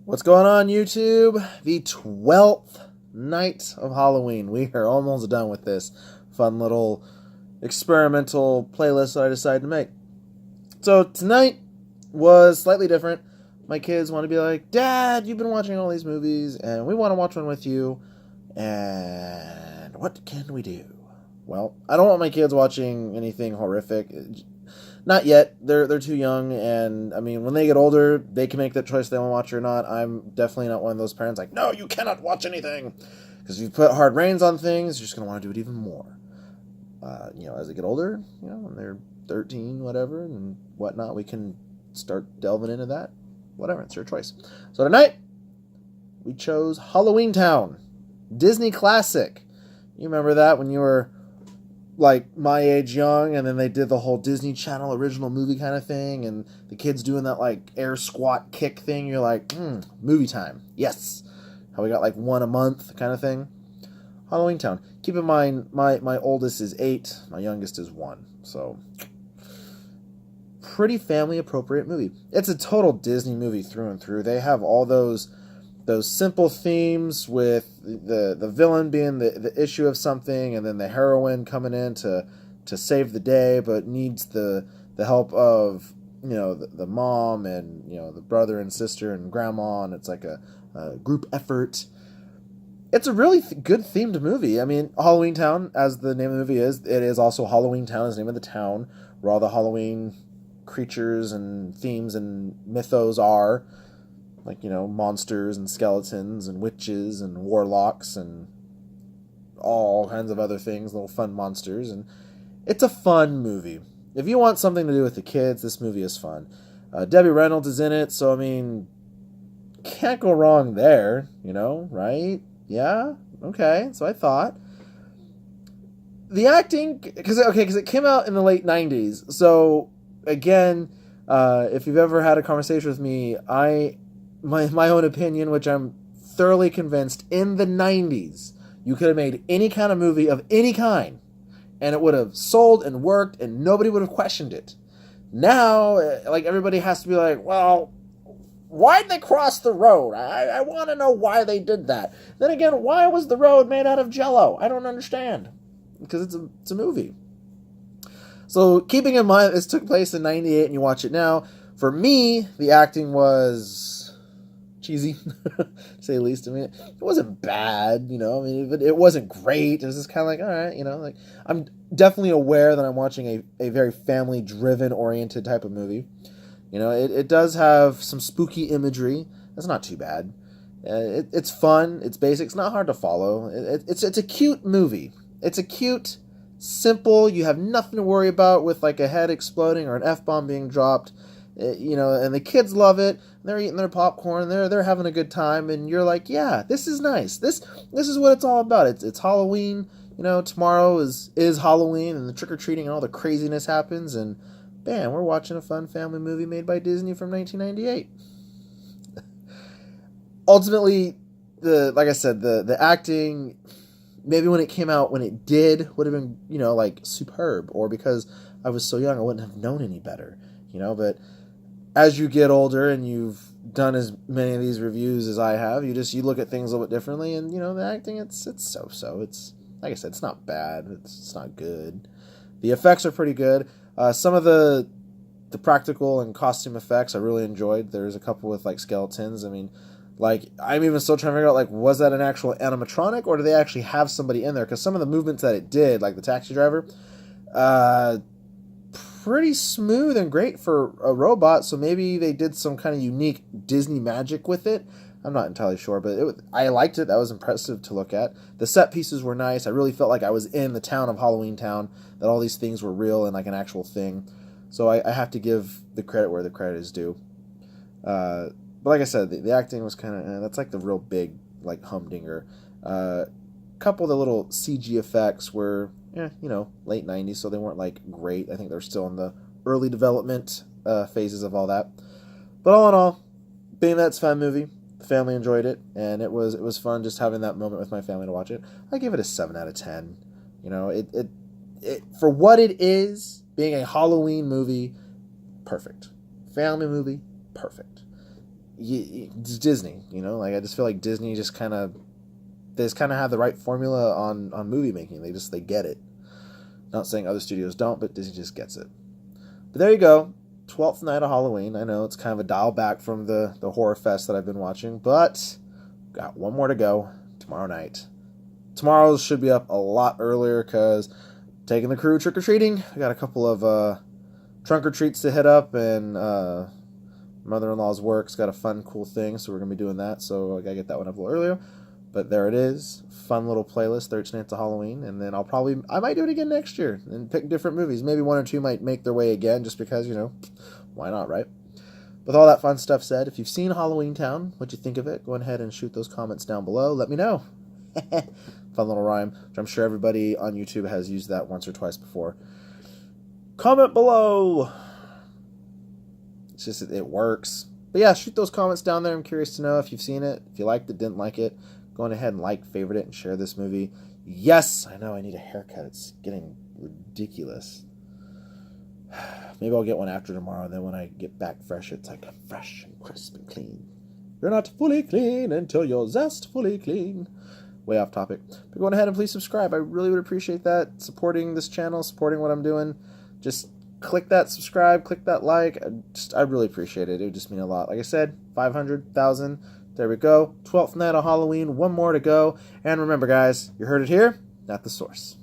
What's going on, YouTube? The 12th night of Halloween. We are almost done with this fun little experimental playlist that I decided to make. So tonight was slightly different. My kids want to be like, Dad, you've been watching all these movies, and we want to watch one with you. And what can we do? Well, I don't want my kids watching anything horrific. Not yet. They're too young, and I mean, when they get older, they can make that choice they want to watch or not. I'm definitely not one of those parents like, no, you cannot watch anything, because if you put hard reins on things, you're just gonna want to do it even more. As they get older, when they're 13, whatever, and whatnot, we can start delving into that. Whatever, it's your choice. So tonight, we chose Halloweentown, Disney classic. You remember that when you were like my age young, and then they did the whole Disney Channel original movie kind of thing, and the kids doing that like air squat kick thing. You're like, movie time. Yes. How we got like one a month kind of thing. Halloweentown. Keep in mind, my oldest is 8, my youngest is 1. So pretty family appropriate movie. It's a total Disney movie through and through. They have all those simple themes with the villain being the issue of something, and then the heroine coming in to save the day, but needs the help of the mom and the brother and sister and grandma, and it's like a group effort. It's a really good themed movie. I mean, Halloweentown, as the name of the movie is, it is also Halloweentown is the name of the town where all the Halloween creatures and themes and mythos are. Like, monsters and skeletons and witches and warlocks and all kinds of other things, little fun monsters. And it's a fun movie. If you want something to do with the kids, this movie is fun. Debbie Reynolds is in it, so, I mean, can't go wrong there, right? Yeah? Okay, so I thought. The acting, because it came out in the late 90s. So, again, if you've ever had a conversation with me, my own opinion, which I'm thoroughly convinced, in the 90s, you could have made any kind of movie of any kind, and it would have sold and worked, and nobody would have questioned it. Now, like, everybody has to be like, well, why'd they cross the road? I want to know why they did that. Then again, why was the road made out of Jell-O? I don't understand. Because it's a movie. So, keeping in mind this took place in 98 and you watch it now, for me, the acting was cheesy, to say the least. I mean, it wasn't bad, but it wasn't great. It was just kind of like, all right, like, I'm definitely aware that I'm watching a very family-driven, oriented type of movie. It does have some spooky imagery. That's not too bad. It's fun. It's basic. It's not hard to follow. It's a cute movie. It's a cute, simple, you have nothing to worry about with like a head exploding or an F-bomb being dropped. And the kids love it. They're eating their popcorn. They're having a good time, and you're like, yeah, this is nice. This is what it's all about. It's Halloween. Tomorrow is Halloween, and the trick or treating and all the craziness happens, and bam, we're watching a fun family movie made by Disney from 1998. Ultimately, like I said, the acting, maybe when it came out, when it did, would have been like superb, or because I was so young, I wouldn't have known any better. But as you get older and you've done as many of these reviews as I have, you look at things a little bit differently, and the acting, it's so. It's, like I said, it's not bad. It's not good. The effects are pretty good. Some of the practical and costume effects I really enjoyed. There's a couple with like skeletons. I mean, like, I'm even still trying to figure out, like, was that an actual animatronic, or do they actually have somebody in there? Because some of the movements that it did, like the taxi driver, pretty smooth and great for a robot, so maybe they did some kind of unique Disney magic with it. I'm not entirely sure, but I liked it. That was impressive to look at. The set pieces were nice. I really felt like I was in the town of Halloweentown, that all these things were real and like an actual thing. So I have to give the credit where the credit is due. But like I said, the acting was kind of, that's like the real big, like, humdinger. Couple of the little CG effects were, late 90s, so they weren't, like, great. I think they're still in the early development phases of all that. But all in all, being that's a fun movie, the family enjoyed it, and it was fun just having that moment with my family to watch it. I give it a 7 out of 10. It for what it is, being a Halloween movie, perfect. Family movie, perfect. it's Disney, like I just feel like Disney they just kind of have the right formula on movie making. They get it. Not saying other studios don't, but Disney just gets it. But there you go. 12th night of Halloween. I know it's kind of a dial back from the horror fest that I've been watching, but got one more to go tomorrow night. Tomorrow should be up a lot earlier because taking the crew trick-or-treating. I got a couple of trunk or treats to hit up, and mother-in-law's work's got a fun, cool thing, so we're going to be doing that, so I got to get that one up a little earlier. But there it is. Fun little playlist, 13 Nights of Halloween. And then I might do it again next year and pick different movies. Maybe one or two might make their way again just because, why not, right? With all that fun stuff said, if you've seen Halloweentown, what'd you think of it? Go ahead and shoot those comments down below. Let me know. Fun little rhyme, which I'm sure everybody on YouTube has used that once or twice before. Comment below. It's just, it works. But yeah, shoot those comments down there. I'm curious to know if you've seen it, if you liked it, didn't like it. Go on ahead and like, favorite it, and share this movie. Yes, I know I need a haircut. It's getting ridiculous. Maybe I'll get one after tomorrow. Then when I get back fresh, it's like fresh and crisp and clean. You're not fully clean until you're zestfully clean. Way off topic. But go on ahead and please subscribe. I really would appreciate that. Supporting this channel, supporting what I'm doing. Just click that subscribe, click that like. I really appreciate it. It would just mean a lot. Like I said, 500,000. There we go. 12th night of Halloween. One more to go. And remember, guys, you heard it here, not the source.